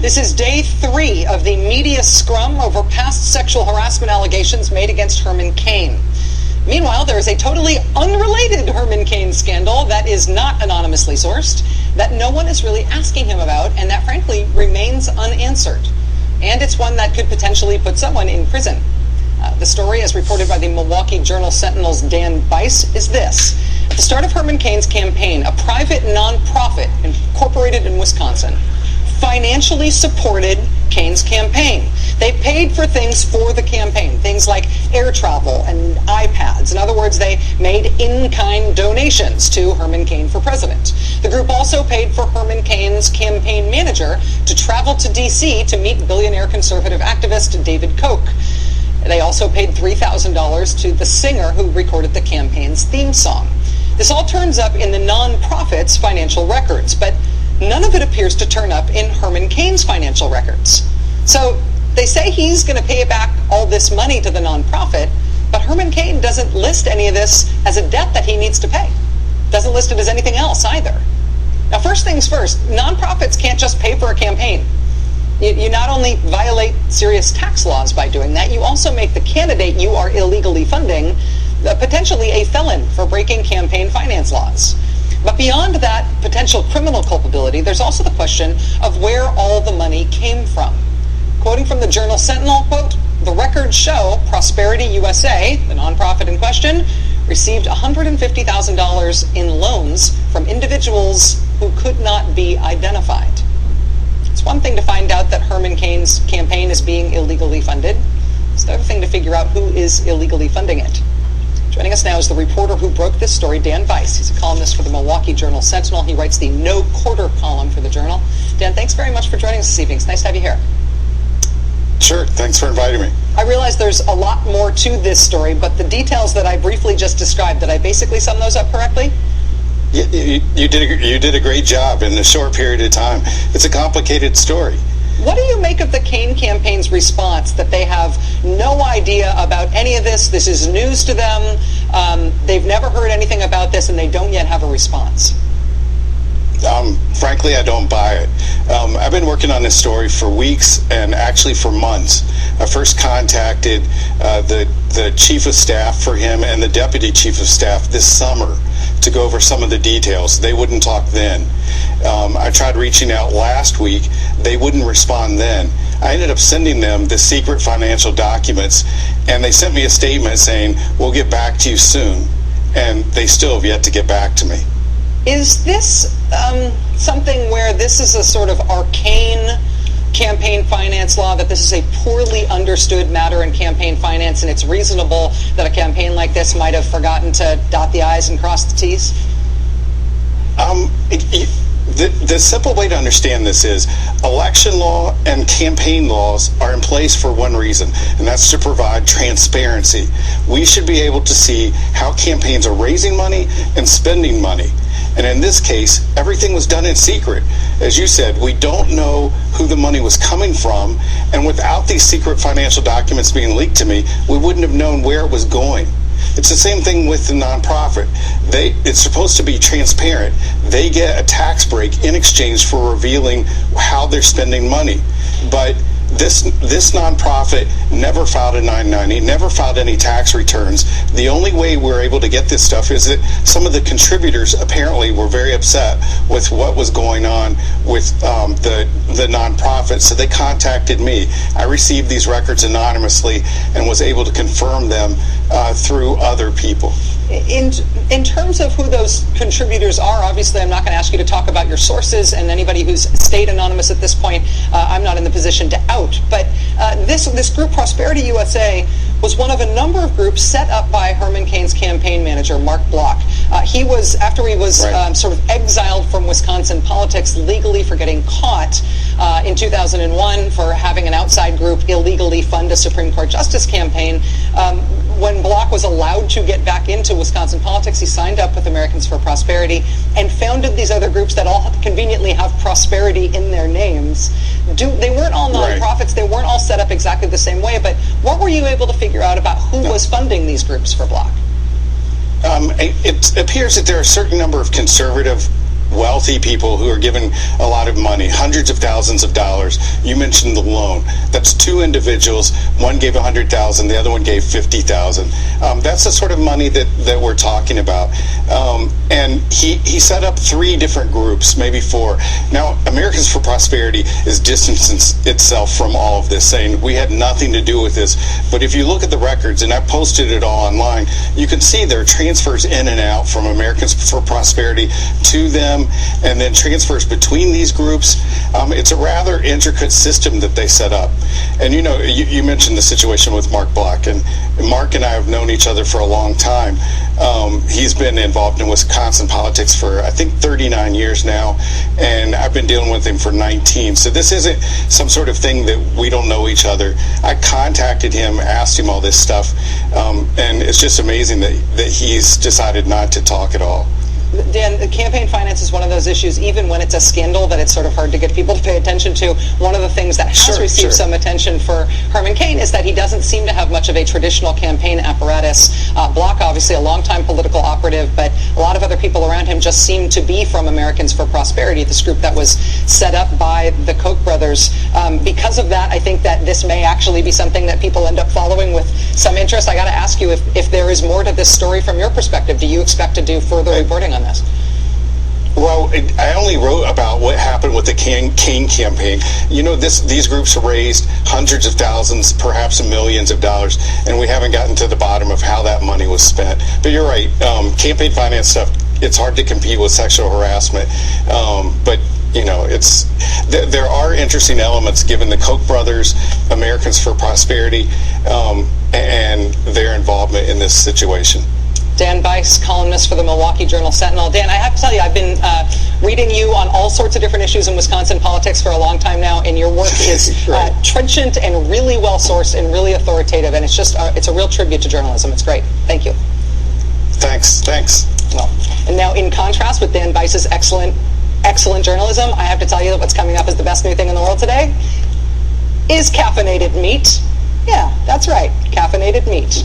This is day 3 of the media scrum over past sexual harassment allegations made against Herman Cain. Meanwhile, there is a totally unrelated Herman Cain scandal that is not anonymously sourced, that no one is really asking him about, and that frankly remains unanswered. And it's one that could potentially put someone in prison. The story, as reported by the Milwaukee Journal-Sentinel's Dan Bice, is this. At the start of Herman Cain's campaign, a private nonprofit incorporated in Wisconsin financially supported Cain's campaign. They paid for things for the campaign, things like air travel and iPads. In other words, they made in-kind donations to Herman Cain for president. The group also paid for Herman Cain's campaign manager to travel to D.C. to meet billionaire conservative activist David Kook. They also paid $3,000 to the singer who recorded the campaign's theme song. This all turns up in the nonprofit's financial records, but none of it appears to turn up in Herman Cain's financial records. So they say he's going to pay back all this money to the nonprofit, but Herman Cain doesn't list any of this as a debt that he needs to pay. Doesn't list it as anything else either. Now, first things first, nonprofits can't just pay for a campaign. You not only violate serious tax laws by doing that, you also make the candidate you are illegally funding potentially a felon for breaking campaign finance laws. But beyond that potential criminal culpability, there's also the question of where all the money came from. Quoting from the Journal-Sentinel, quote, "The records show Prosperity USA, the nonprofit in question, received $150,000 in loans from individuals who could not be identified." It's one thing to find out that Herman Cain's campaign is being illegally funded. It's another thing to figure out who is illegally funding it. Joining us now is the reporter who broke this story, Dan Bice. He's a columnist for the Milwaukee Journal-Sentinel. He writes the No Quarter column for the Journal. Dan, thanks very much for joining us this evening. It's nice to have you here. Sure. Thanks for inviting me. I realize there's a lot more to this story, but the details that I briefly just described, did I basically sum those up correctly? You did a great job in a short period of time. It's a complicated story. What do you make of the Cain campaign's response that they have no idea about any of this? This is news to them. They've never heard anything about this, and they don't yet have a response. Frankly, I don't buy it. I've been working on this story for weeks and actually for months. I first contacted the chief of staff for him and the deputy chief of staff this summer to go over some of the details. They wouldn't talk then. I tried reaching out last week. They wouldn't respond then. I ended up sending them the secret financial documents, and they sent me a statement saying, "We'll get back to you soon." And they still have yet to get back to me. Is this something where this is a sort of arcane campaign finance law, that this is a poorly understood matter in campaign finance, and it's reasonable that a campaign like this might have forgotten to dot the I's and cross the T's? The simple way to understand this is election law and campaign laws are in place for one reason, and that's to provide transparency. We should be able to see how campaigns are raising money and spending money. And in this case, everything was done in secret. As you said, we don't know who the money was coming from, and without these secret financial documents being leaked to me, we wouldn't have known where it was going. It's the same thing with the nonprofit. It's supposed to be transparent. They get a tax break in exchange for revealing how they're spending money. But this nonprofit never filed a 990, never filed any tax returns. The only way we're able to get this stuff is that some of the contributors apparently were very upset with what was going on with the nonprofit, so they contacted me. I received these records anonymously and was able to confirm them through other people. In terms of who those contributors are, obviously I'm not going to ask you to talk about your sources, and anybody who's stayed anonymous at this point, I'm not in the position to out. But this group, Prosperity USA, was one of a number of groups set up by Herman Cain's campaign manager, Mark Block. After he was sort of exiled from Wisconsin politics legally for getting caught in 2001 for having an outside group illegally fund a Supreme Court justice campaign. When Block was allowed to get back into Wisconsin politics, he signed up with Americans for Prosperity and founded these other groups that all conveniently have prosperity in their names. They weren't all nonprofits. They weren't all set up exactly the same way. But what were you able to figure out about who was funding these groups for Block? It appears that there are a certain number of conservative wealthy people who are given a lot of money, hundreds of thousands of dollars. You mentioned the loan. That's two individuals. One gave $100,000, the other one gave $50,000. That's the sort of money that we're talking about. And he set up three different groups, maybe four. Now, Americans for Prosperity is distancing itself from all of this, saying we had nothing to do with this. But if you look at the records, and I posted it all online, you can see there are transfers in and out from Americans for Prosperity to them, and then transfers between these groups. It's a rather intricate system that they set up. And you mentioned the situation with Mark Block, and Mark and I have known each other for a long time. He's been involved in Wisconsin politics for, I think, 39 years now, and I've been dealing with him for 19. So this isn't some sort of thing that we don't know each other. I contacted him, asked him all this stuff, and it's just amazing that he's decided not to talk at all. Dan, campaign finance is one of those issues, even when it's a scandal, that it's sort of hard to get people to pay attention to. One of the things that has received some attention for Herman Cain is that he doesn't seem to have much of a traditional campaign apparatus. Block, obviously a longtime political operative, but a lot of other people around him just seem to be from Americans for Prosperity, this group that was set up by the Koch brothers. Because of that, I think that this may actually be something that people end up following with some interest. I got to ask you if there is more to this story from your perspective. Do you expect to do further reporting on this? Well, I only wrote about what happened with the Cain campaign. These groups raised hundreds of thousands, perhaps millions of dollars, and we haven't gotten to the bottom of how that money was spent. But you're right, campaign finance stuff, it's hard to compete with sexual harassment. But there are interesting elements given the Koch brothers, Americans for Prosperity, and their involvement in this situation. Dan Bice, columnist for the Milwaukee Journal-Sentinel. Dan, I have to tell you, I've been reading you on all sorts of different issues in Wisconsin politics for a long time now, and your work is trenchant and really well-sourced and really authoritative, and it's a real tribute to journalism. It's great. Thank you. Thanks. Well, and now in contrast with Dan Bice's excellent journalism, I have to tell you that what's coming up as the best new thing in the world today is caffeinated meat. Yeah, that's right, caffeinated meat.